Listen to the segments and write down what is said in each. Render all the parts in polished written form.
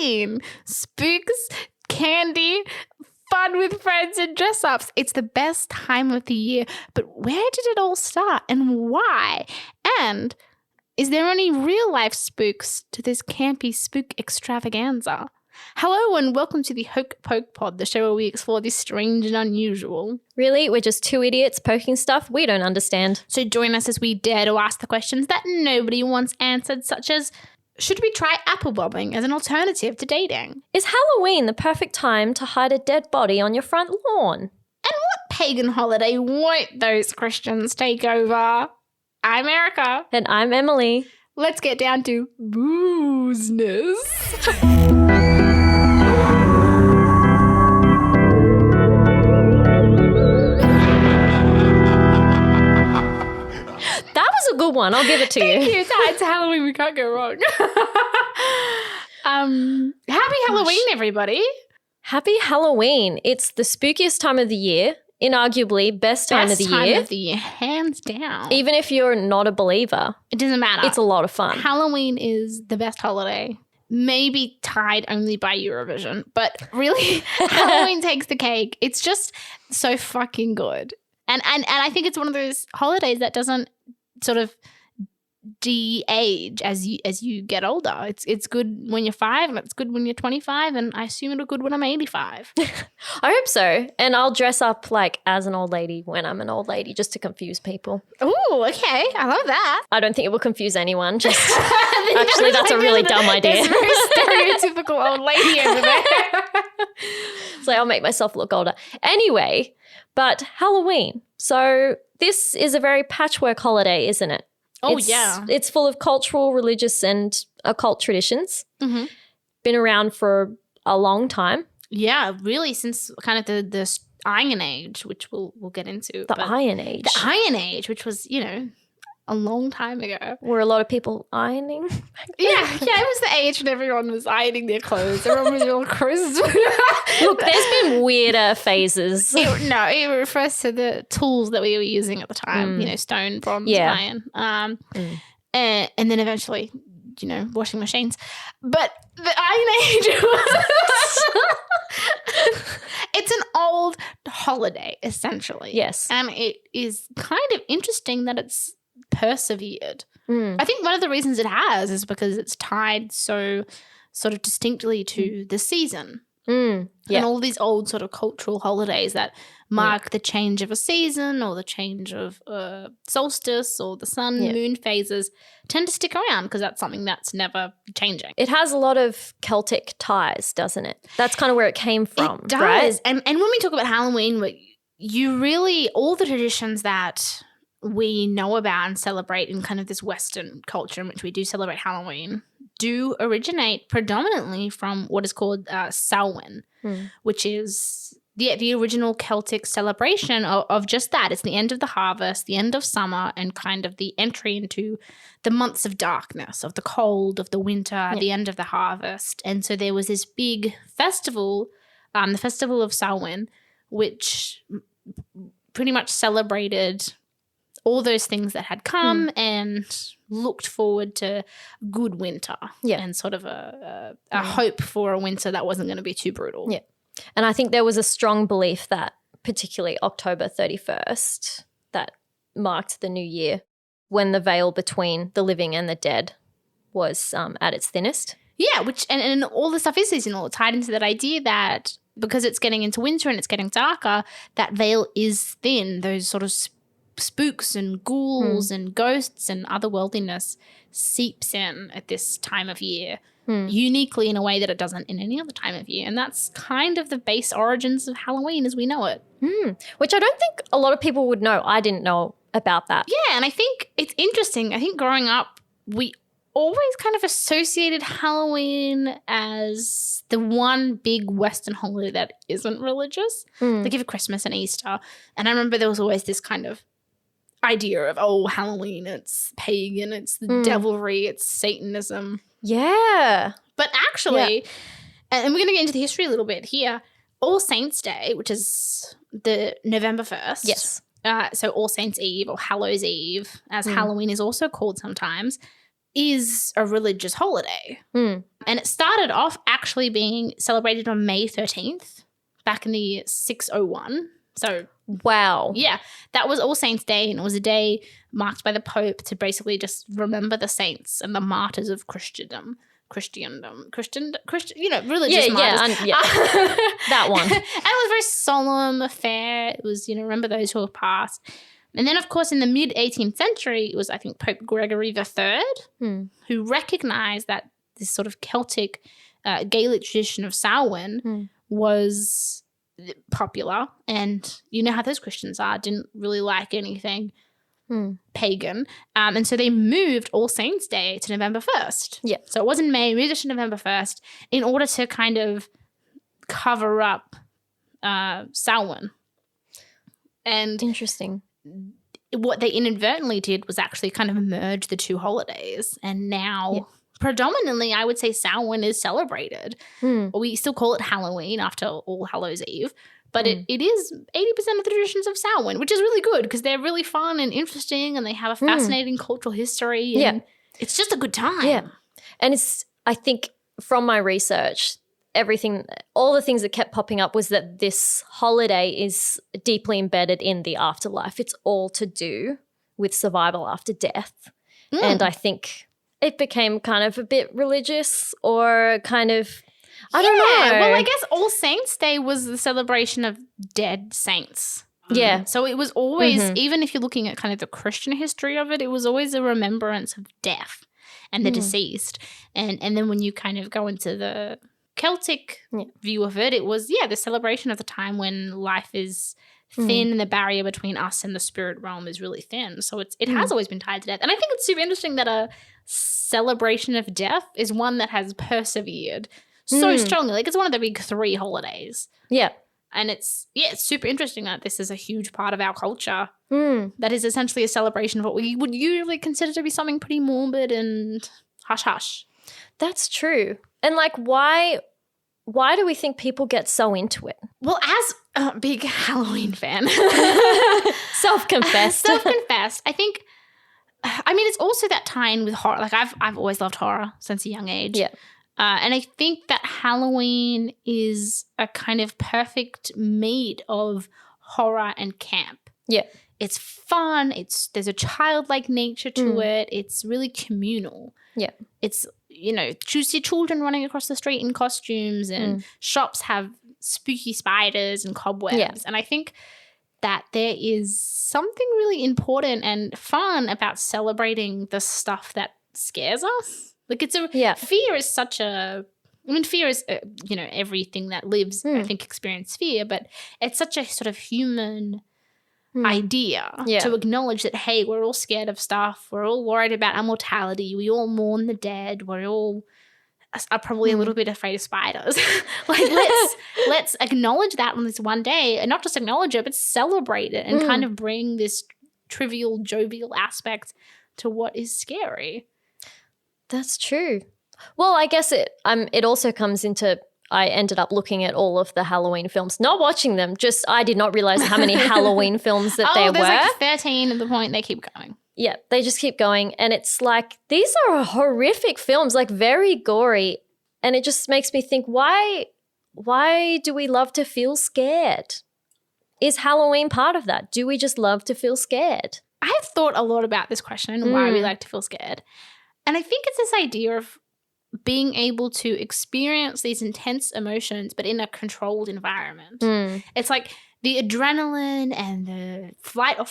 Halloween. Spooks, candy, fun with friends and dress-ups. It's the best time of the year. But where did it all start and why? And is there any real-life spooks to this campy spook extravaganza? Hello and welcome to the Hoke Poke Pod, the show where we explore the strange and unusual. Really? We're just two idiots poking stuff we don't understand. So join us as we dare to ask the questions that nobody wants answered, such as, should we try apple bobbing as an alternative to dating? Is Halloween the perfect time to hide a dead body on your front lawn? And what pagan holiday won't those Christians take over? I'm Erica. And I'm Emily. Let's get down to boozness. That was a good one. I'll give it to you. Thank you. It's Halloween. We can't go wrong. Happy Halloween, everybody. Happy Halloween. It's the spookiest time of the year. Inarguably best time of the year. Best time of the year, hands down. Even if you're not a believer. It doesn't matter. It's a lot of fun. Halloween is the best holiday. Maybe tied only by Eurovision. But really, Halloween takes the cake. It's just so fucking good. And I think it's one of those holidays that doesn't sort of de-age as you get older. It's good when you're 5 and it's good when you're 25 and I assume it'll good when I'm 85. I hope so. And I'll dress up like as an old lady when I'm an old lady just to confuse people. Ooh, okay. I love that. I don't think it will confuse anyone. Just actually, that's a really dumb idea. There's a very stereotypical old lady over there. So I'll make myself look older. Anyway, but Halloween. So this is a very patchwork holiday, isn't it? Oh, yeah. It's full of cultural, religious, and occult traditions. Mm-hmm. Been around for a long time. Yeah, really, since kind of the Iron Age, which we'll get into. The Iron Age. The Iron Age, which was, a long time ago. Were a lot of people ironing? Yeah, it was the age when everyone was ironing their clothes. Everyone was real crisp. Look, there's been weirder phases. It refers to the tools that we were using at the time, stone, bronze, iron. And then eventually, washing machines. But the Iron Age it's an old holiday, essentially. Yes. And it is kind of interesting that it's persevered. I think one of the reasons it has is because it's tied so sort of distinctly to the season. And all these old sort of cultural holidays that mark the change of a season or the change of solstice or the sun moon phases tend to stick around because that's something that's never changing. It has a lot of Celtic ties, doesn't it? That's kind of where it came from. It does. Right? And when we talk about Halloween, you really, all the traditions that we know about and celebrate in kind of this Western culture in which we do celebrate Halloween do originate predominantly from what is called Samhain, which is the original Celtic celebration of just that. It's the end of the harvest, the end of summer, and kind of the entry into the months of darkness, of the cold, of the winter, the end of the harvest. And so there was this big festival, the Festival of Samhain, which pretty much celebrated all those things that had come and looked forward to good winter and sort of a hope for a winter that wasn't going to be too brutal. Yeah. And I think there was a strong belief that particularly October 31st, that marked the new year when the veil between the living and the dead was at its thinnest. Yeah, which and all the stuff is seasonal. It's tied into that idea that because it's getting into winter and it's getting darker, that veil is thin. Those sort of spooks and ghouls and ghosts and otherworldliness seeps in at this time of year uniquely in a way that it doesn't in any other time of year. And that's kind of the base origins of Halloween as we know it. Which I don't think a lot of people would know. I didn't know about that. Yeah, and I think it's interesting. I think growing up, we always kind of associated Halloween as the one big Western holiday that isn't religious. Like you have Christmas and Easter. And I remember there was always this kind of idea of, Halloween, it's pagan, it's the devilry, it's Satanism. Yeah. But actually, and we're going to get into the history a little bit here, All Saints Day, which is the November 1st. Yes. So All Saints Eve or Hallows Eve, as Halloween is also called sometimes, is a religious holiday. Mm. And it started off actually being celebrated on May 13th back in the year 601. So, Wow. yeah, that was All Saints' Day, and it was a day marked by the Pope to basically just remember the saints and the martyrs of Christian, religious martyrs. That one. And it was a very solemn affair. It was, remember those who have passed. And then, of course, in the mid-18th century, it was, I think, Pope Gregory III who recognized that this sort of Celtic Gaelic tradition of Samhain was popular. And you know how those Christians are, didn't really like anything pagan. And so they moved All Saints' Day to November 1st. Yeah. So it wasn't May, moved it to November 1st in order to kind of cover up Samhain. And interesting. What they inadvertently did was actually kind of merge the two holidays. And now predominantly, I would say Samhain is celebrated. We still call it Halloween after All Hallows Eve. But it is 80% of the traditions of Samhain, which is really good because they're really fun and interesting and they have a fascinating cultural history. And it's just a good time. Yeah. And I think from my research, all the things that kept popping up was that this holiday is deeply embedded in the afterlife. It's all to do with survival after death. And I think it became kind of a bit religious or kind of, I don't know. Well, I guess All Saints' Day was the celebration of dead saints. Yeah. So it was always, even if you're looking at kind of the Christian history of it, it was always a remembrance of death and the deceased. And then when you kind of go into the Celtic view of it, it was, the celebration of the time when life is thin and the barrier between us and the spirit realm is really thin. So it has always been tied to death. And I think it's super interesting that a celebration of death is one that has persevered so strongly. Like it's one of the big three holidays. Yeah. And it's super interesting that this is a huge part of our culture that is essentially a celebration of what we would usually consider to be something pretty morbid and hush-hush. That's true. And like why do we think people get so into it? Well, as a big Halloween fan. Self-confessed. I think, it's also that tie-in with horror. Like I've always loved horror since a young age. Yeah. And I think that Halloween is a kind of perfect meat of horror and camp. Yeah. It's fun. There's a childlike nature to it. It's really communal. Yeah. It's, see children running across the street in costumes and shops have spooky spiders and cobwebs. Yeah. And I think that there is something really important and fun about celebrating the stuff that scares us. Like fear is such a, fear is, everything that lives, I think, experience fear, but it's such a sort of human idea to acknowledge that, hey, we're all scared of stuff. We're all worried about our mortality. We all mourn the dead. We're all are probably a little bit afraid of spiders. Like let's acknowledge that on this one day and not just acknowledge it, but celebrate it and kind of bring this trivial, jovial aspect to what is scary. That's true. Well, I guess it also comes into, I ended up looking at all of the Halloween films, not watching them, just I did not realize how many Halloween films that there were. There's like 13 at the point they keep going. Yeah, they just keep going. And it's like, these are horrific films, like very gory. And it just makes me think, why do we love to feel scared? Is Halloween part of that? Do we just love to feel scared? I have thought a lot about this question and why we like to feel scared. And I think it's this idea of being able to experience these intense emotions, but in a controlled environment. It's like the adrenaline and the flight or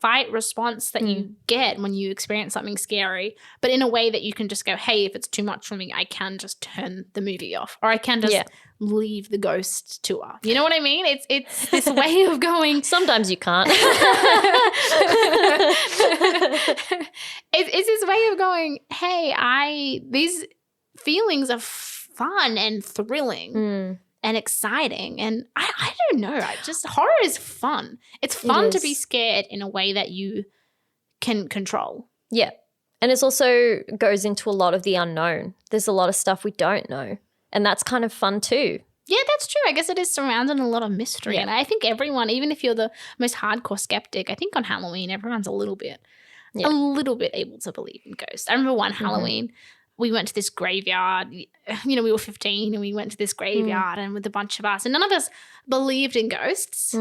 fight response that you get when you experience something scary, but in a way that you can just go, hey, if it's too much for me, I can just turn the movie off, or I can just leave the ghost tour. You know what I mean? It's this way of going. Sometimes you can't. It's this way of going, hey, these feelings are fun and thrilling and exciting. And I don't know. Horror is fun. It's fun to be scared in a way that you can control. Yeah. And it also goes into a lot of the unknown. There's a lot of stuff we don't know. And that's kind of fun too. Yeah, that's true. I guess it is surrounded in a lot of mystery. Yeah. And I think everyone, even if you're the most hardcore skeptic, I think on Halloween everyone's a little bit. a little bit able to believe in ghosts. I remember one Halloween, we went to this graveyard. We were 15 and we went to this graveyard and with a bunch of us, and none of us believed in ghosts.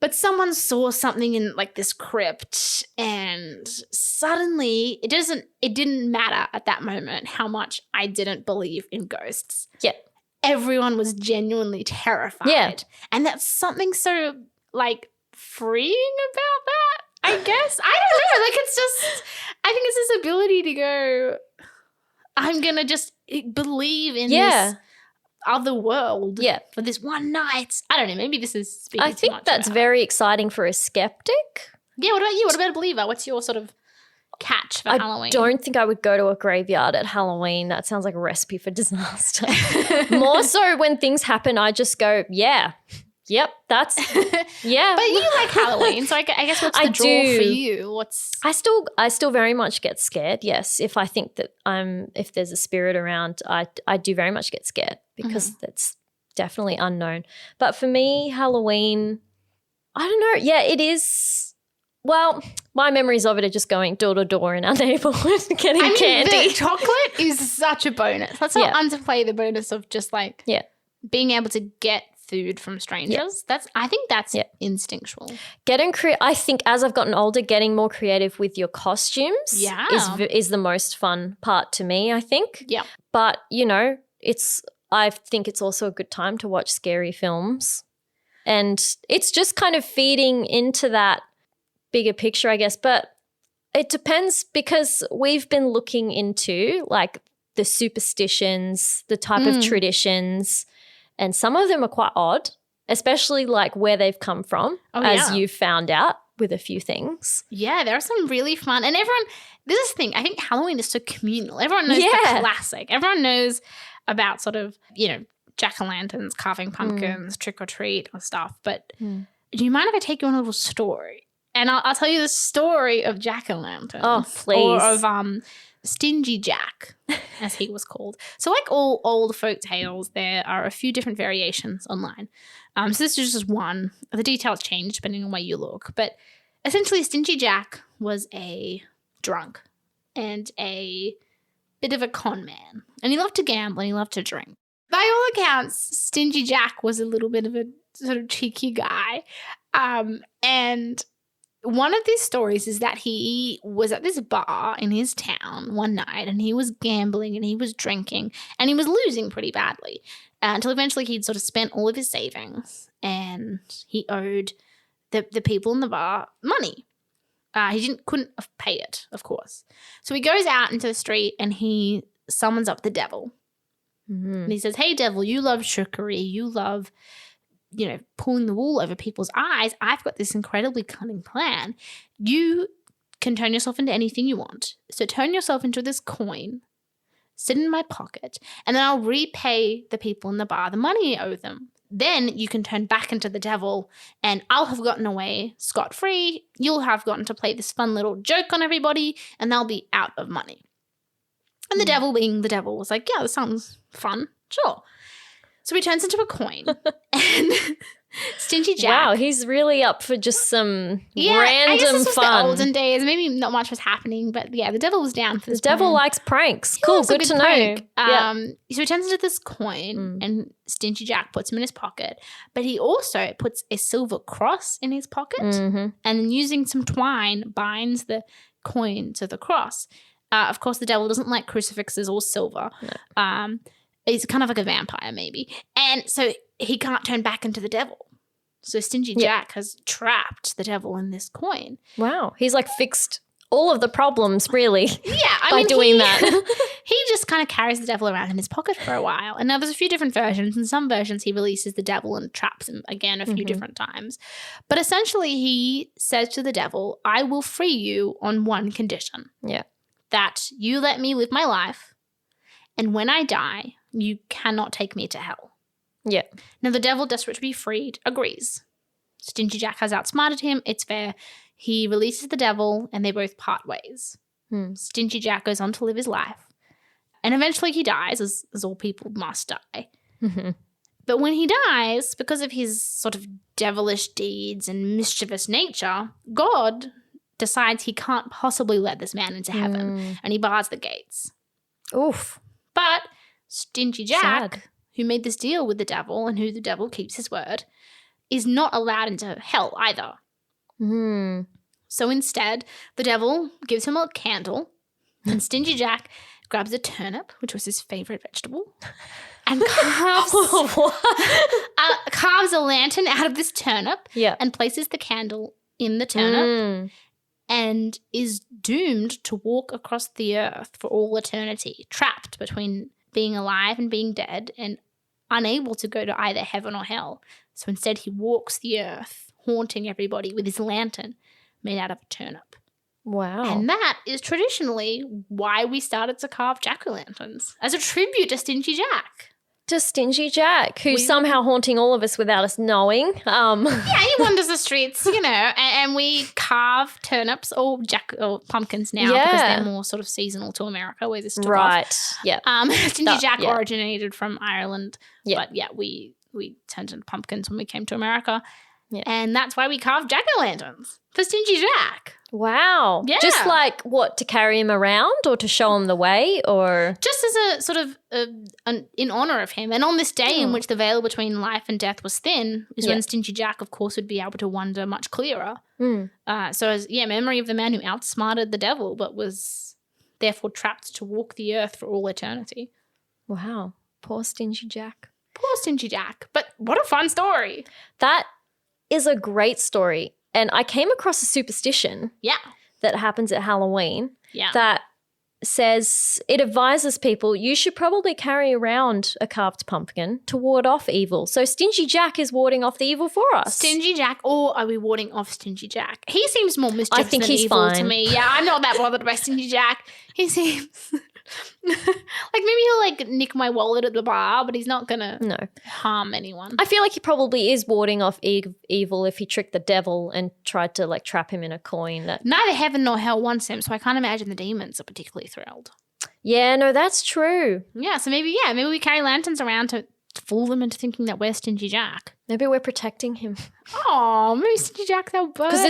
But someone saw something in like this crypt, and suddenly it didn't matter at that moment how much I didn't believe in ghosts. Yeah. Everyone was genuinely terrified. Yeah. And that's something so like freeing about that, I guess. I don't know. Like I think it's this ability to go, I'm going to just believe in this other world for this one night. I don't know. Maybe this is speaking I think that's very exciting for a skeptic. Yeah. What about you? What about a believer? What's your sort of catch for Halloween? I don't think I would go to a graveyard at Halloween. That sounds like a recipe for disaster. More so when things happen, I just go, yep, that's But you like Halloween, so I guess what's the draw for you? I still very much get scared. Yes, if I think that if there's a spirit around, I do very much get scared because that's definitely unknown. But for me, Halloween, I don't know. Yeah, it is. Well, my memories of it are just going door to door in our neighborhood getting candy. The chocolate is such a bonus. Let's not underplay the bonus of just like being able to get food from strangers. I think that's instinctual. I think as I've gotten older, getting more creative with your costumes is the most fun part to me, I think. Yeah. But, I think it's also a good time to watch scary films. And it's just kind of feeding into that bigger picture, I guess. But it depends because we've been looking into like the superstitions, the type of traditions, and some of them are quite odd, especially like where they've come from, as you've found out with a few things. Yeah, there are some really fun. And everyone, this is the thing, I think Halloween is so communal. Everyone knows the classic. Everyone knows about sort of, jack-o'-lanterns, carving pumpkins, trick or treat or stuff. But do you mind if I take you on a little story? And I'll tell you the story of jack-o'-lanterns. Oh, please. Or of Stingy Jack, as he was called. So like all old folk tales, there are a few different variations online. So this is just one. The details change depending on where you look. But essentially, Stingy Jack was a drunk and a bit of a con man. And he loved to gamble and he loved to drink. By all accounts, Stingy Jack was a little bit of a sort of cheeky guy. And one of these stories is that he was at this bar in his town one night and he was gambling and he was drinking and he was losing pretty badly until eventually he'd sort of spent all of his savings and he owed the people in the bar money. He couldn't pay it, of course. So he goes out into the street and he summons up the devil. And he says, "Hey, devil, you love trickery. You love pulling the wool over people's eyes. I've got this incredibly cunning plan. You can turn yourself into anything you want. So turn yourself into this coin, sit in my pocket, and then I'll repay the people in the bar the money you owe them. Then you can turn back into the devil and I'll have gotten away scot-free. You'll have gotten to play this fun little joke on everybody and they'll be out of money." And the devil, being the devil, was like, "Yeah, this sounds fun. Sure." So he turns into a coin. And Stingy Jack. Wow, he's really up for just some random I guess this was fun. the olden days. Maybe not much was happening, but the devil was down for this. The devil plan. likes pranks. Cool, good to know. So he turns into this coin and Stingy Jack puts him in his pocket. But he also puts a silver cross in his pocket and then using some twine binds the coin to the cross. Of course, the devil doesn't like crucifixes or silver. No. He's kind of like a vampire maybe. And so he can't turn back into the devil. So Stingy Jack has trapped the devil in this coin. Wow. He's like fixed all of the problems really by doing that. He just kind of carries the devil around in his pocket for a while. And now there's a few different versions. In some versions he releases the devil and traps him again a few different times. But essentially he says to the devil, "I will free you on one condition. Yeah. That you let me live my life. And when I die, you cannot take me to hell." Yeah. Now, the devil, desperate to be freed, agrees. Stingy Jack has outsmarted him. It's fair. He releases the devil and they both part ways. Stingy Jack goes on to live his life. And eventually he dies, as all people must die. But when he dies, because of his sort of devilish deeds and mischievous nature, God decides he can't possibly let this man into heaven, and he bars the gates. Oof. But Stingy Jack, Sad. who made this deal with the devil and who the devil keeps his word, is not allowed into hell either. Hmm. So instead, the devil gives him a candle, and Stingy Jack grabs a turnip, which was his favorite vegetable, and carves a lantern out of this turnip and places the candle in the turnip and is doomed to walk across the earth for all eternity, trapped between being alive and being dead and unable to go to either heaven or hell. So instead he walks the earth, haunting everybody with his lantern made out of a turnip. Wow. And that is traditionally why we started to carve jack-o'-lanterns, as a tribute to Stingy Jack. To Stingy Jack, who's somehow haunting all of us without us knowing. Yeah, he wanders the streets, and we carve turnips or pumpkins now because they're more sort of seasonal to America where this took off. Right, yeah. Stingy Jack originated from Ireland, but we turned into pumpkins when we came to America. Yeah. And that's why we carve jack-o'-lanterns for Stingy Jack. Wow. Yeah. Just like what, to carry him around or to show him the way or? Just as a sort of in honor of him. And on this day in which the veil between life and death was thin is when Stingy Jack, of course, would be able to wonder much clearer. So as memory of the man who outsmarted the devil but was therefore trapped to walk the earth for all eternity. Wow. Poor Stingy Jack. Poor Stingy Jack. But what a fun story. That is a great story. And I came across a superstition that happens at Halloween that says it advises people you should probably carry around a carved pumpkin to ward off evil. So Stingy Jack is warding off the evil for us. Stingy Jack, or are we warding off Stingy Jack? He seems more mischievous I think than he's evil fine. to me. Yeah, I'm not that bothered by Stingy Jack. He seems like maybe he'll nick my wallet at the bar, but he's not gonna harm anyone. I feel like he probably is warding off evil if he tricked the devil and tried to trap him in a coin. That neither heaven nor hell wants him, so I can't imagine the demons are particularly thrilled. Yeah, no, that's true. Yeah, so maybe we carry lanterns around to fool them into thinking that we're Stingy Jack. Maybe we're protecting him. Oh, maybe Stingy Jack's our buddy. Because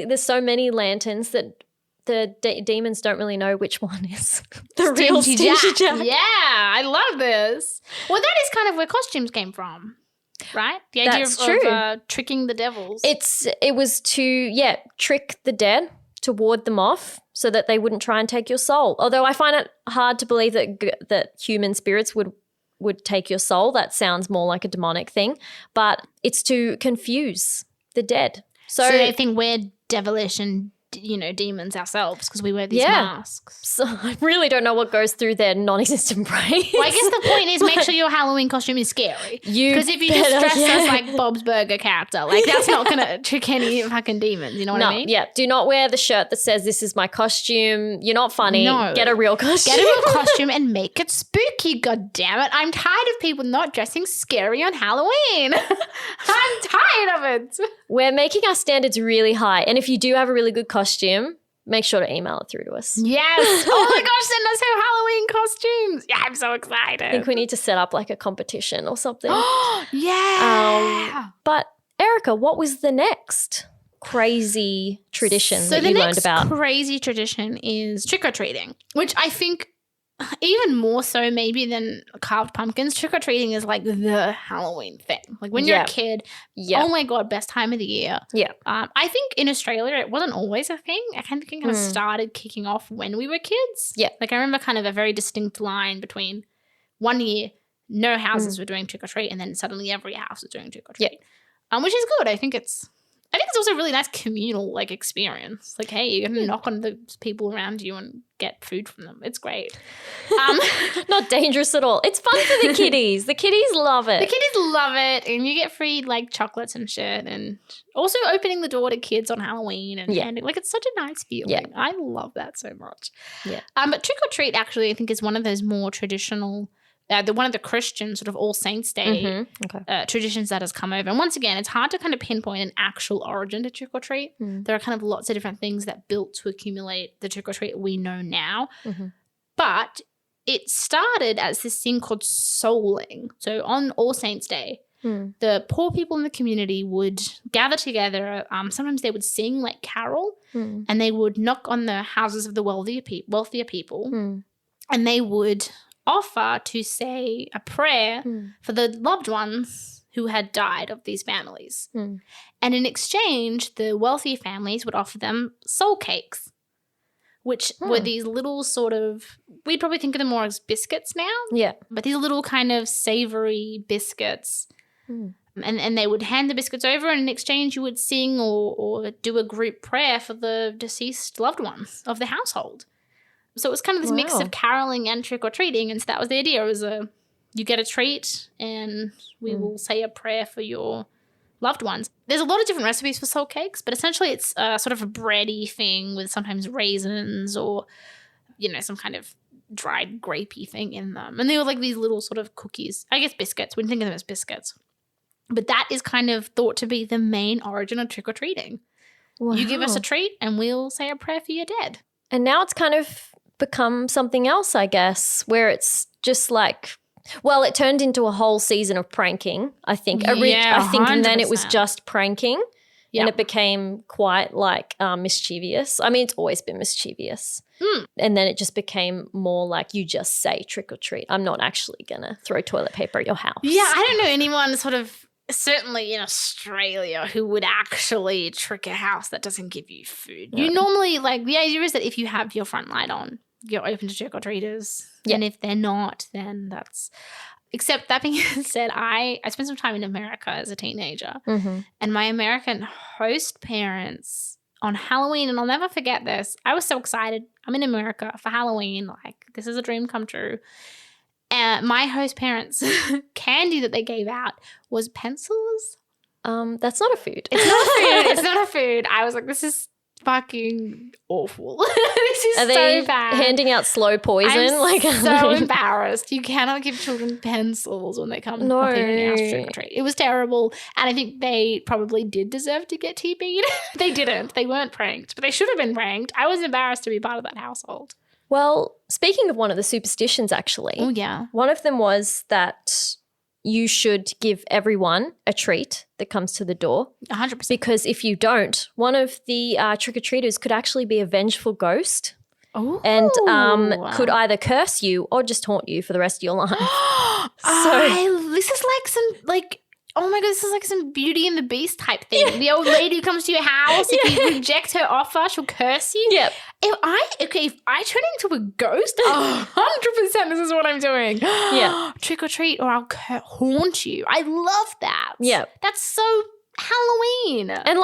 there's so many lanterns that the demons don't really know which one is the real Stingy Jack. Yeah, I love this. Well, that is kind of where costumes came from, right? The idea of tricking the devils. It was to trick the dead, to ward them off so that they wouldn't try and take your soul. Although I find it hard to believe that human spirits would take your soul. That sounds more like a demonic thing. But it's to confuse the dead. So they think we're devilish and demons ourselves because we wear these masks. So I really don't know what goes through their non-existent brains. Well, I guess the point is make sure your Halloween costume is scary. Because if you just dress us like Bob's Burger character, that's not going to trick any fucking demons. You know what I mean? Yeah. Do not wear the shirt that says this is my costume. You're not funny. No. Get a real costume. Get a real costume and make it spooky, God damn it. I'm tired of people not dressing scary on Halloween. I'm tired of it. We're making our standards really high. And if you do have a really good costume, make sure to email it through to us. Yes. Oh my gosh, send us your Halloween costumes. Yeah, I'm so excited. I think we need to set up a competition or something. Yeah. But Erica, what was the next crazy tradition that you learned about? So the next crazy tradition is trick-or-treating, which I think even more so maybe than carved pumpkins, trick-or-treating is the Halloween thing. When you're a kid, oh my God, best time of the year. Yeah. I think in Australia it wasn't always a thing. I kind of started kicking off when we were kids. Yeah. I remember kind of a very distinct line between one year, no houses were doing trick-or-treat, and then suddenly every house was doing trick-or-treat. Yeah. Which is good. I think it's also a really nice communal experience. Hey, you're gonna knock on the people around you and get food from them. It's great. Not dangerous at all. It's fun for the kiddies. The kiddies love it. The kiddies love it, and you get free chocolates and shit, and also opening the door to kids on Halloween and it's such a nice feeling. Yeah. I love that so much. Yeah. But trick or treat actually I think is one of those more traditional. One of the Christian sort of All Saints Day traditions that has come over. And once again, it's hard to kind of pinpoint an actual origin to trick-or-treat. There are kind of lots of different things that built to accumulate the trick-or-treat we know now. But it started as this thing called souling. So on All Saints Day, the poor people in the community would gather together. Sometimes they would sing like carol, and they would knock on the houses of the wealthier people, and they would offer to say a prayer for the loved ones who had died of these families. And in exchange, the wealthy families would offer them soul cakes, which were these little sort of, we'd probably think of them more as biscuits now. Yeah. But these little kind of savory biscuits. And they would hand the biscuits over, and in exchange you would sing or do a group prayer for the deceased loved ones of the household. So it was kind of this mix of caroling and trick-or-treating, and so that was the idea. It was you get a treat and we will say a prayer for your loved ones. There's a lot of different recipes for soul cakes, but essentially it's sort of a bready thing with sometimes raisins or, some kind of dried grapey thing in them. And they were like these little sort of cookies. I guess biscuits. We didn't think of them as biscuits. But that is kind of thought to be the main origin of trick-or-treating. Wow. You give us a treat and we'll say a prayer for your dead. And now it's kind of become something else, I guess, where it's just like, well, it turned into a whole season of pranking, I think. Yeah, I think, and then it 100%. was just pranking. Yep. And it became quite like mischievous. I mean, it's always been mischievous. And then it just became more like you just say trick or treat. I'm not actually going to throw toilet paper at your house. Yeah, I don't know anyone sort of, certainly in Australia, who would actually trick a house that doesn't give you food. You normally, the idea is that if you have your front light on, you're open to trick-or-treaters. Yeah. And if they're not, then that's... Except that being said, I spent some time in America as a teenager, and my American host parents on Halloween, and I'll never forget this, I was so excited. I'm in America for Halloween. This is a dream come true. My host parents' candy that they gave out was pencils. That's not a food. It's not a food. It's not a food. I was like, this is fucking awful. This is Are so they bad. handing out slow poison? I'm so embarrassed. You cannot give children pencils when they come knocking in your house to trick or treat. It was terrible, and I think they probably did deserve to get TP'd. They didn't. They weren't pranked, but they should have been pranked. I was embarrassed to be part of that household. Well, speaking of one of the superstitions, actually. Oh, yeah. One of them was that you should give everyone a treat that comes to the door. 100%. Because if you don't, one of the trick-or-treaters could actually be a vengeful ghost. Ooh. And could either curse you or just haunt you for the rest of your life. This is like some, oh my God, this is like some Beauty and the Beast type thing. Yeah. The old lady who comes to your house, if you reject her offer, she'll curse you. Yep. If I turn into a ghost, 100% this is what I'm doing. Yeah. Trick or treat, or I'll haunt you. I love that. Yeah. That's so Halloween. And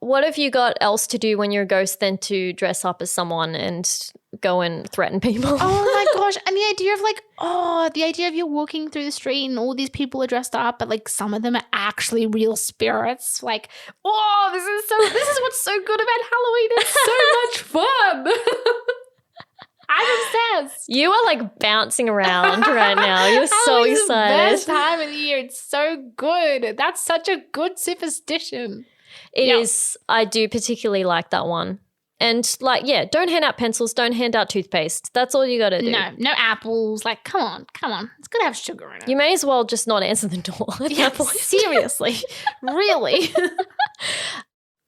what have you got else to do when you're a ghost than to dress up as someone and go and threaten people? Oh my gosh. And the idea of you're walking through the street and all these people are dressed up, but some of them are actually real spirits. This is what's so good about Halloween. It's so much fun. I'm obsessed. You are bouncing around right now. You're so excited. It's the best time of the year. It's so good. That's such a good superstition. It is. I do particularly like that one. And don't hand out pencils. Don't hand out toothpaste. That's all you got to do. No apples. Come on. It's got to have sugar in it. You may as well just not answer the door at that point. Seriously. Really.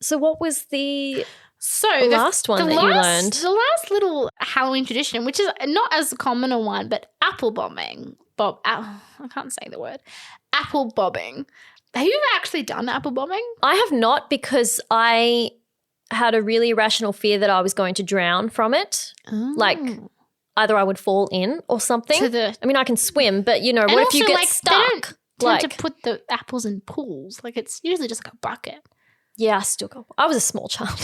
So what was the last one that you learned? The last little Halloween tradition, which is not as common a one, but apple bombing. I can't say the word. Apple bobbing. Have you ever actually done apple bombing? I have not, because I had a really irrational fear that I was going to drown from it. Oh. Either I would fall in or something. I mean, I can swim, but what if you get stuck? They don't tend to put the apples in pools. It's usually just a bucket. Yeah, I was a small child.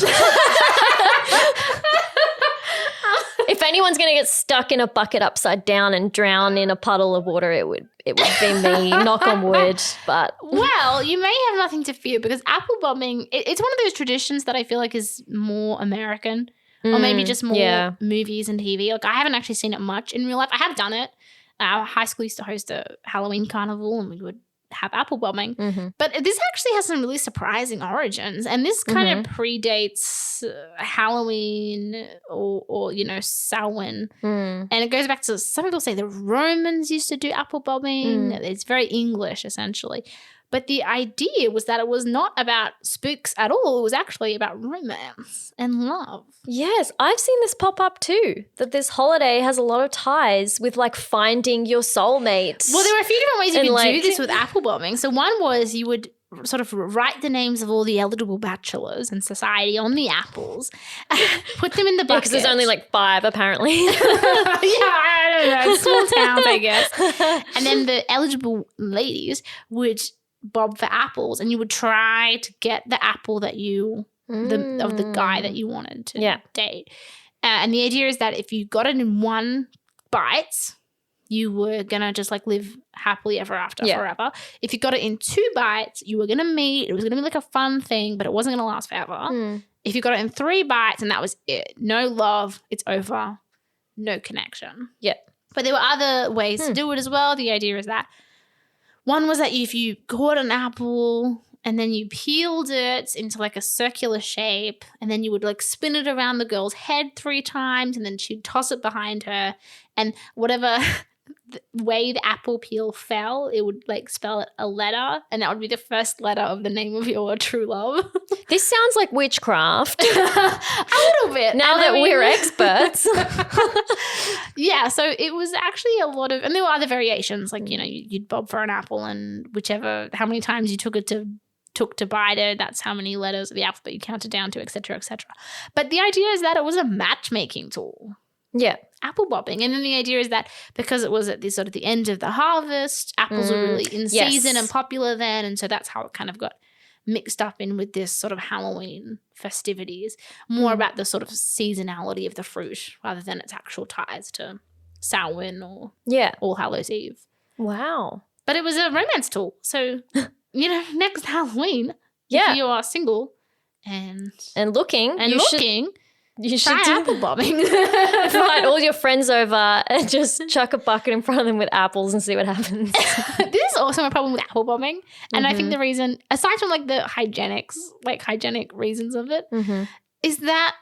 If anyone's going to get stuck in a bucket upside down and drown in a puddle of water, it would be me, knock on wood. But well, you may have nothing to fear, because apple bombing, it's one of those traditions that I feel like is more American, or maybe just more movies and TV. I haven't actually seen it much in real life. I have done it. Our high school used to host a Halloween carnival, and we would have apple bombing. Mm-hmm. But this actually has some really surprising origins, and this kind of predates Halloween or Samhain. Mm. And it goes back to, some people say the Romans used to do apple bombing. It's very English, essentially. But the idea was that it was not about spooks at all. It was actually about romance and love. Yes, I've seen this pop up too, that this holiday has a lot of ties with like finding your soulmate. Well, there were a few different ways you And, could like- do this with apple bombing. So one was you would sort of write the names of all the eligible bachelors in society on the apples, put them in the bucket. Because there's only like 5 apparently. Yeah, I don't know. Small towns, I guess. And then the eligible ladies would bob for apples, and you would try to get the apple that you of the guy that you wanted to date. And the idea is that if you got it in one bite, you were gonna just like live happily ever after forever. If you got it in 2 bites, you were gonna meet. It was gonna be like a fun thing, but it wasn't gonna last forever. If you got it in 3 bites and that was it, no love, it's over, no connection. Yeah. But there were other ways to do it as well. The idea is that one was that if you caught an apple and then you peeled it into like a circular shape, and then you would like spin it around the girl's head 3 times, and then she'd toss it behind her, and whatever way the apple peel fell, it would like spell it a letter, and that would be the first letter of the name of your true love. This sounds like witchcraft. A little bit. Now And that we're experts. Yeah, so it was actually a lot of, and there were other variations, like, you'd bob for an apple, and how many times you took to bite it, that's how many letters of the alphabet you counted down to, et cetera, et cetera. But the idea is that it was a matchmaking tool. Yeah. Apple bobbing. And then the idea is that because it was at the sort of the end of the harvest, apples were really in season and popular then. And so that's how it kind of got mixed up in with this sort of Halloween festivities, more about the sort of seasonality of the fruit rather than its actual ties to Samhain or All Hallows Eve. Wow. But it was a romance tool. So, next Halloween, if you are single and looking, you should try do apple bobbing. invite all your friends over and just chuck a bucket in front of them with apples and see what happens. This is also a problem with apple bombing. And I think the reason, aside from like the hygienic reasons of it, is that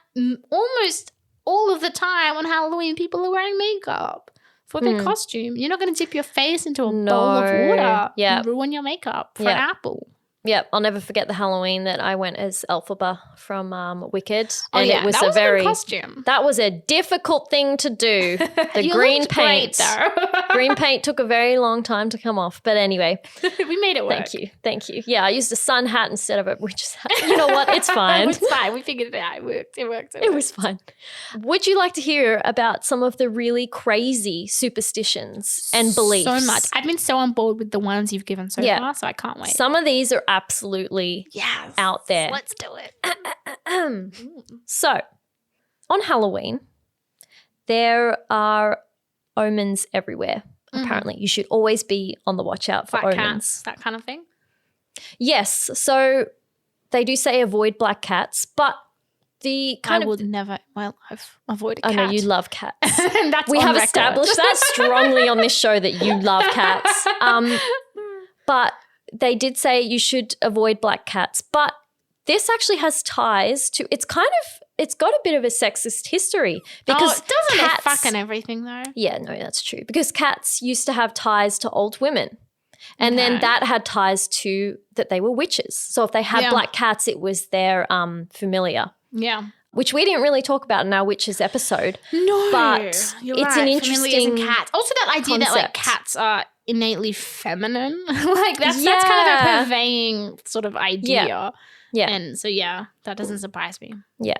almost all of the time on Halloween, people are wearing makeup for their costume. You're not going to dip your face into a bowl of water and ruin your makeup for an apple. Yep, I'll never forget the Halloween that I went as Elphaba from Wicked. Oh, and yeah, it was that was a very good costume. That was a difficult thing to do. The You green looked paint. great, though. Green paint took a very long time to come off. But anyway, We made it work. thank you. Yeah, I used a sun hat instead of a witch's hat. You know what? It's fine. It's fine. We figured it out. It worked. It was fun. Would you like to hear about some of the really crazy superstitions and beliefs? So much. I've been so on board with the ones you've given so far, so I can't wait. Some of these are absolutely out there. Let's do it. So, on Halloween, there are omens everywhere. Apparently, you should always be on the watch out for Black omens. cats, that kind of thing. Yes, so they do say avoid black cats, but the kind I of would never in my life avoid a cat. I know you love cats. And that's We on have record. established that strongly on this show that you love cats. But they did say you should avoid black cats. But this actually has ties to it's got a bit of a sexist history because doesn't cats, it fucking everything though? Yeah, no, that's true. Because cats used to have ties to old women. And then that had ties to that they were witches. So if they had black cats, it was their familiar. Yeah. Which we didn't really talk about in our witches episode. No, but you're it's right. an Familiars interesting and cats. Also, that idea that like concept. cats are innately feminine, like that's kind of a purveying sort of idea. Yeah. And so that doesn't surprise me. Yeah.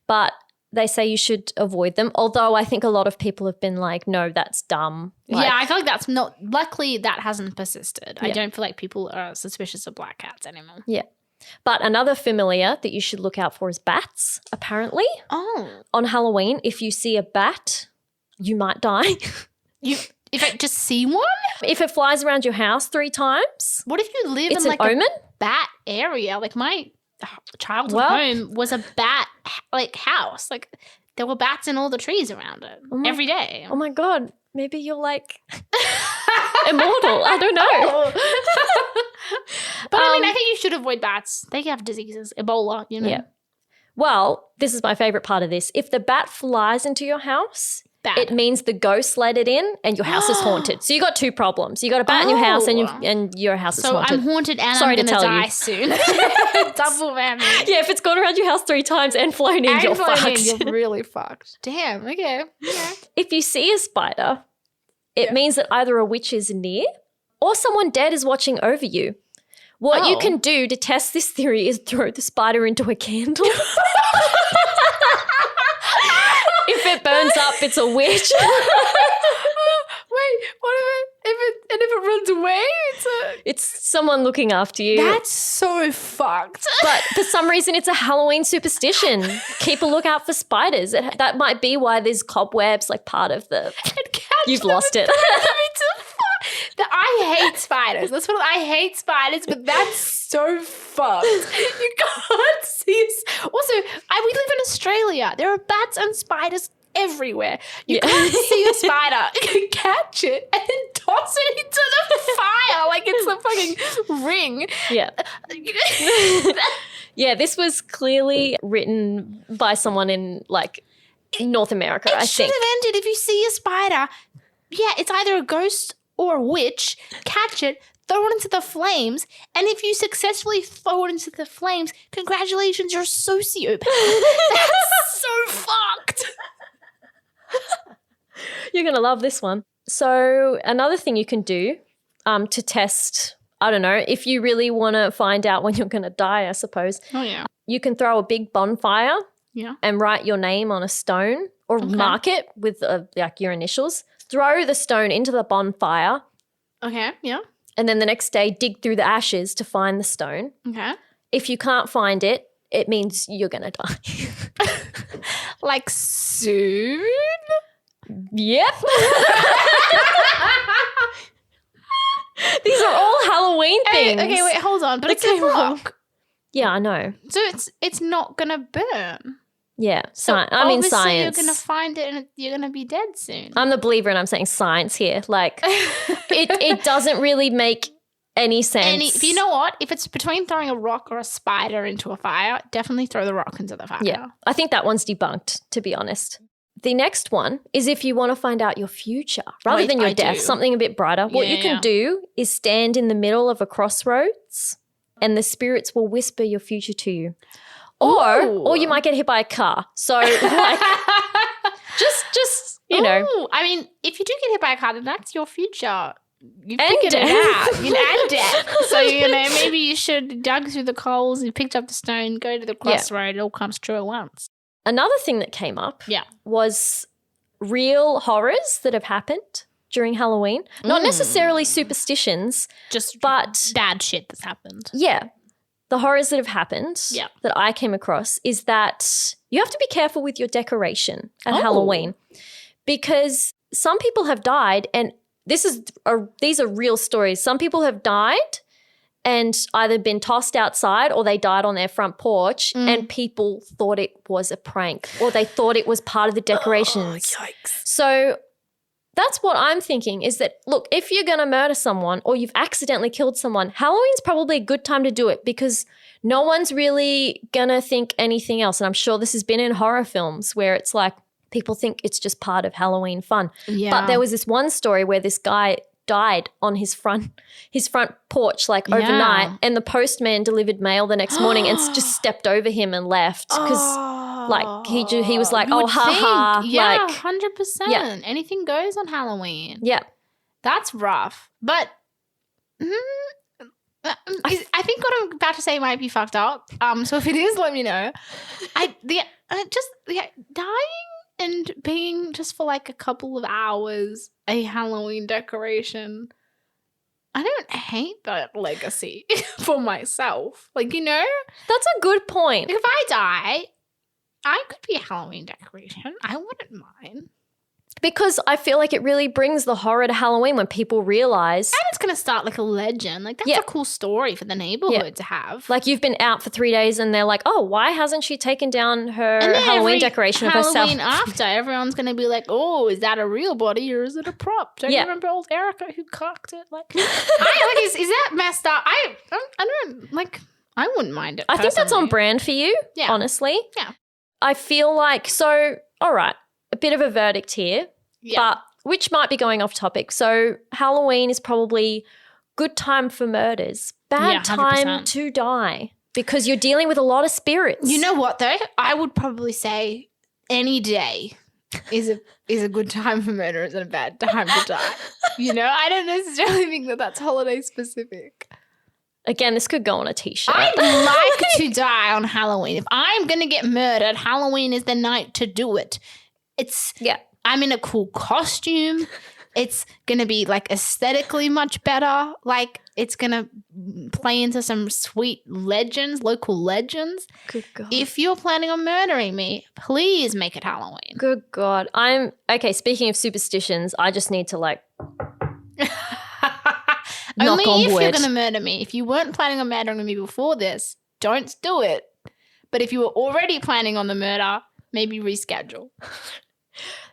But they say you should avoid them. Although I think a lot of people have been like, no, that's dumb. Like, I feel like that's not. Luckily, that hasn't persisted. I don't feel like people are suspicious of black cats anymore. Yeah. But another familiar that you should look out for is bats, apparently. Oh. On Halloween, if you see a bat, you might die. If I just see one? If it flies around your house 3 times, What if you live it's in an like omen. a bat area? Like my childhood Well- home was a bat like house. Like there were bats in all the trees around it every day. Oh my God, maybe you're like immortal. I don't know. But I mean, I think you should avoid bats. They have diseases, Ebola, you know. Yeah. Well, this is my favorite part of this. If the bat flies into your house, Bad. it means the ghost let it in and your house is haunted. So you got two problems. You got a bat in your house and your house is haunted. So I'm haunted and Sorry I'm to going to tell die you. soon. Double whammy. Yeah, if it's gone around your house 3 times and flown in, you're fucked. You're really fucked. Damn, okay. If you see a spider, it means that either a witch is near or someone dead is watching over you. What you can do to test this theory is throw the spider into a candle. If it burns up, it's a witch. Wait, what if it runs away? It's someone looking after you. That's so fucked. But for some reason, it's a Halloween superstition. Keep a lookout for spiders. That might be why there's cobwebs, like part of the. You've lost it. I hate spiders. That's what I hate spiders, but that's so fucked. You can't see. Also, we live in Australia. There are bats and spiders everywhere. You can't see a spider, catch it, and then toss it into the fire like it's the fucking ring. Yeah. Yeah, this was clearly written by someone in like North America, I think. It should have ended if you see a spider. Yeah, it's either a ghost or a witch. Catch it, throw it into the flames, and if you successfully throw it into the flames, congratulations, you're a sociopath. That's so fucked. You're going to love this one. So another thing you can do to test, I don't know, if you really want to find out when you're going to die, I suppose. Oh, yeah. You can throw a big bonfire Yeah. and write your name on a stone or mark it with like your initials. Throw the stone into the bonfire. Okay, yeah. And then the next day, dig through the ashes to find the stone. Okay. If you can't find it, it means you're going to die. Like soon? Yep. These are all Halloween things. Okay, wait, hold on. But it's a rock. Yeah, I know. So it's not going to burn. Yeah, So I mean obviously science. you're going to find it and you're going to be dead soon. I'm the believer and I'm saying science here. Like, it doesn't really make any sense. You know what? If it's between throwing a rock or a spider into a fire, definitely throw the rock into the fire. Yeah, I think that one's debunked, to be honest. The next one is if you want to find out your future rather than your death, something a bit brighter. What you can do is stand in the middle of a crossroads and the spirits will whisper your future to you. Or you might get hit by a car. So like just you know. I mean, if you do get hit by a car, then that's your future. You And figured it death. out. And death. So, maybe you should dug through the coals, you picked up the stone, go to the crossroad, it all comes true at once. Another thing that came up was real horrors that have happened during Halloween. Not necessarily superstitions. But bad shit that's happened. Yeah. The horrors that have happened that I came across is that you have to be careful with your decoration at Halloween because some people have died and these are real stories. Some people have died and either been tossed outside or they died on their front porch and people thought it was a prank or they thought it was part of the decorations. Oh, yikes. So that's what I'm thinking is that, look, if you're going to murder someone or you've accidentally killed someone, Halloween's probably a good time to do it because no one's really going to think anything else. And I'm sure this has been in horror films where it's like people think it's just part of Halloween fun. Yeah. But there was this one story where this guy died on his front porch like overnight and the postman delivered mail the next morning and just stepped over him and left because like he was like, ha. Yeah, like 100%. Yeah. Anything goes on Halloween. Yeah. That's rough. But I think what I'm about to say might be fucked up. So if it is, let me know. Dying and being just for like a couple of hours a Halloween decoration, I don't hate that legacy for myself. Like, That's a good point. If I die, I could be a Halloween decoration. I wouldn't mind. Because I feel like it really brings the horror to Halloween when people realize. And it's going to start like a legend. Like that's a cool story for the neighborhood to have. Like you've been out for 3 days and they're like, oh, why hasn't she taken down her Halloween decoration of herself? Halloween after, everyone's going to be like, oh, is that a real body or is it a prop? Don't you remember old Erica who cocked it? Like, is that messed up? I don't, like, I wouldn't mind it. I think that's on brand for you, honestly. Yeah. I feel like, so, all right, a bit of a verdict here, but which might be going off topic. So Halloween is probably good time for murders, bad time to die because you're dealing with a lot of spirits. You know what though? I would probably say any day is a good time for murderers and a bad time to die. You know, I don't necessarily think that that's holiday specific. Again, this could go on a T-shirt. I'd like to die on Halloween. If I'm going to get murdered, Halloween is the night to do it. I'm in a cool costume. It's going to be like aesthetically much better. Like it's going to play into some sweet legends, local legends. Good God. If you're planning on murdering me, please make it Halloween. Good God. Okay, speaking of superstitions, I just need to like Only knock on if wood. you're going to murder me. If you weren't planning on murdering me before this, don't do it. But if you were already planning on the murder, maybe reschedule.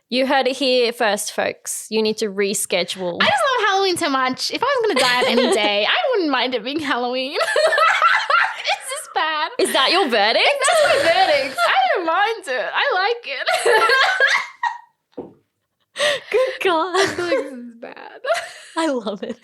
You heard it here first, folks. You need to reschedule. I just love Halloween so much. If I was going to die on any day, I wouldn't mind it being Halloween. Is this bad? Is that your verdict? That's my verdict. I don't mind it. I like it. Good God. I feel like this is bad. I love it.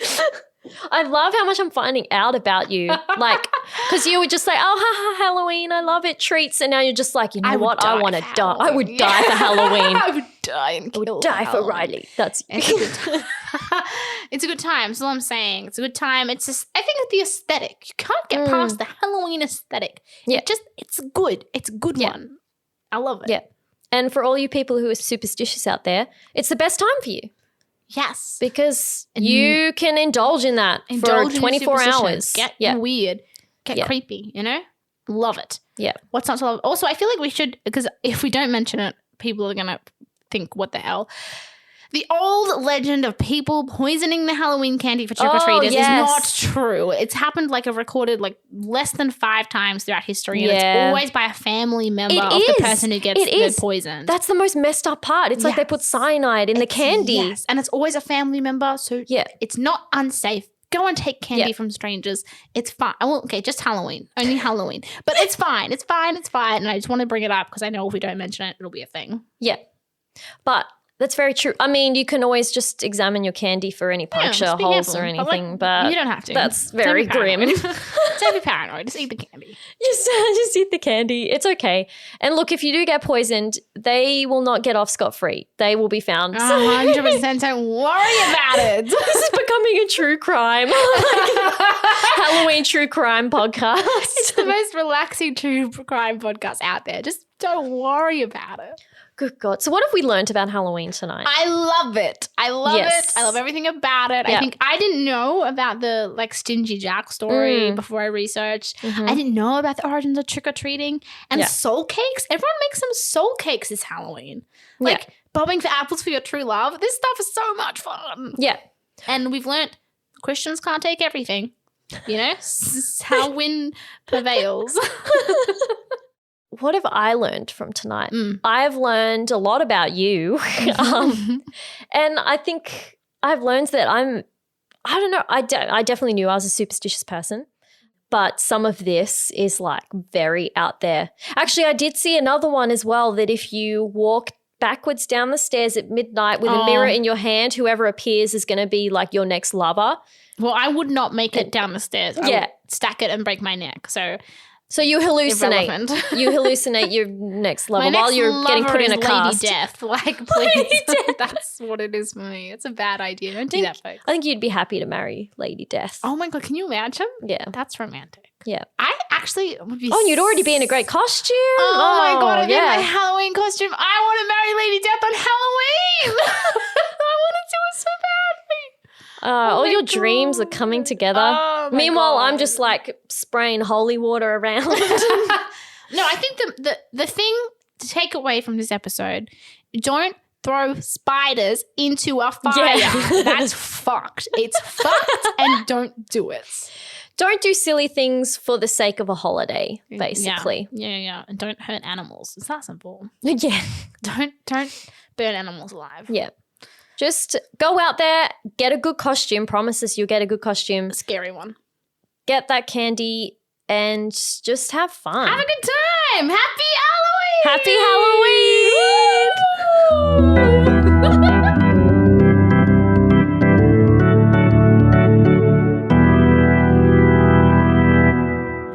I love how much I'm finding out about you. Like, because you would just say, oh, Halloween, I love it, treats. And now you're just like, you know what? I want to die. I would die for Halloween. I would die and kill I would die for Riley. That's it's a good time. It's a good time. That's all I'm saying. It's a good time. It's just, I think it's the aesthetic. You can't get past the Halloween aesthetic. Yeah. It's good. It's a good one. I love it. Yeah. And for all you people who are superstitious out there, it's the best time for you. Yes. Because you can indulge in that for 24 hours. Get weird. Get creepy, you know? Love it. Yeah. What's not to love? Also, I feel like we should, because if we don't mention it, people are going to think, what the hell? The old legend of people poisoning the Halloween candy for trick-or-treaters is not true. It's happened like a recorded like less than 5 times throughout history. And it's always by a family member of the person who gets the poison. That's the most messed up part. It's like they put cyanide in the candy. Yes. And it's always a family member. So it's not unsafe. Go and take candy from strangers. It's fine. Well, okay, just Halloween. Only Halloween. But it's fine. It's fine. It's fine. And I just want to bring it up because I know if we don't mention it, it'll be a thing. Yeah. But that's very true. I mean, you can always just examine your candy for any puncture holes or anything, but you don't have to. That's very grim. Don't be paranoid. Just eat the candy. Just eat the candy. It's okay. And look, if you do get poisoned, they will not get off scot-free. They will be found. 100%. Don't worry about it. This is becoming a true crime. Halloween true crime podcast. It's the most relaxing true crime podcast out there. Just don't worry about it. Good God. So what have we learned about Halloween tonight? I love it. I love it. I love everything about it. Yeah. I think I didn't know about the like Stingy Jack story before I researched. I didn't know about the origins of trick-or-treating. And soul cakes. Everyone makes some soul cakes this Halloween. Like bobbing for apples for your true love. This stuff is so much fun. Yeah. And we've learnt Christians can't take everything. You know? Halloween prevails. What have I learned from tonight? I've learned a lot about you. And I think I've learned that I don't know, I definitely knew I was a superstitious person, but some of this is like very out there. Actually, I did see another one as well, that if you walk backwards down the stairs at midnight with a mirror in your hand, whoever appears is going to be like your next lover. Well, I would not make it down the stairs. I would stack it and break my neck. So you hallucinate. Irrelevant. You hallucinate your next lover while you're getting put in a cast. Lady Death. Like, please. That's what it is for me. It's a bad idea. Don't do that, folks. I think you'd be happy to marry Lady Death. Oh my God, can you imagine? Yeah. That's romantic. Yeah. I actually would be... Oh, and you'd already be in a great costume. Oh my God, I'd be in my Halloween costume. I want to marry Lady Death on Halloween. I want to do it so badly. All your dreams are coming together. Oh Meanwhile, God. I'm just like spraying holy water around. No, I think the thing to take away from this episode, don't throw spiders into a fire. Yeah. That's fucked. It's fucked, and don't do it. Don't do silly things for the sake of a holiday, basically. Yeah. And don't hurt animals. It's that simple. Yeah. Don't burn animals alive. Yeah. Just go out there, get a good costume. Promises you'll get a good costume. A scary one. Get that candy and just have fun. Have a good time. Happy Halloween. Happy Halloween.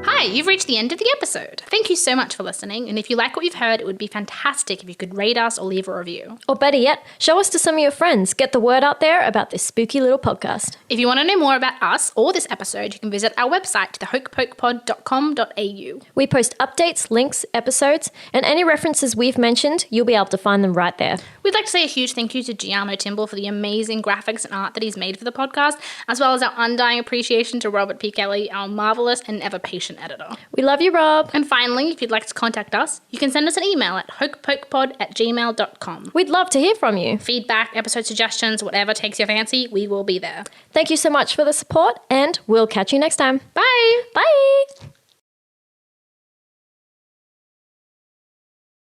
Hi, you've reached the end of the episode. Thank you so much for listening, and if you like what you've heard, it would be fantastic if you could rate us or leave a review. Or better yet, show us to some of your friends. Get the word out there about this spooky little podcast. If you want to know more about us or this episode, you can visit our website, thehokepokepod.com.au. We post updates, links, episodes, and any references we've mentioned, you'll be able to find them right there. We'd like to say a huge thank you to Giamo Timble for the amazing graphics and art that he's made for the podcast, as well as our undying appreciation to Robert P. Kelly, our marvelous and ever patient editor. We love you, Rob. And finally, if you'd like to contact us, you can send us an email at hokepokepod@gmail.com. We'd love to hear from you. Feedback, episode suggestions, whatever takes your fancy, we will be there. Thank you so much for the support, and we'll catch you next time. Bye! Bye.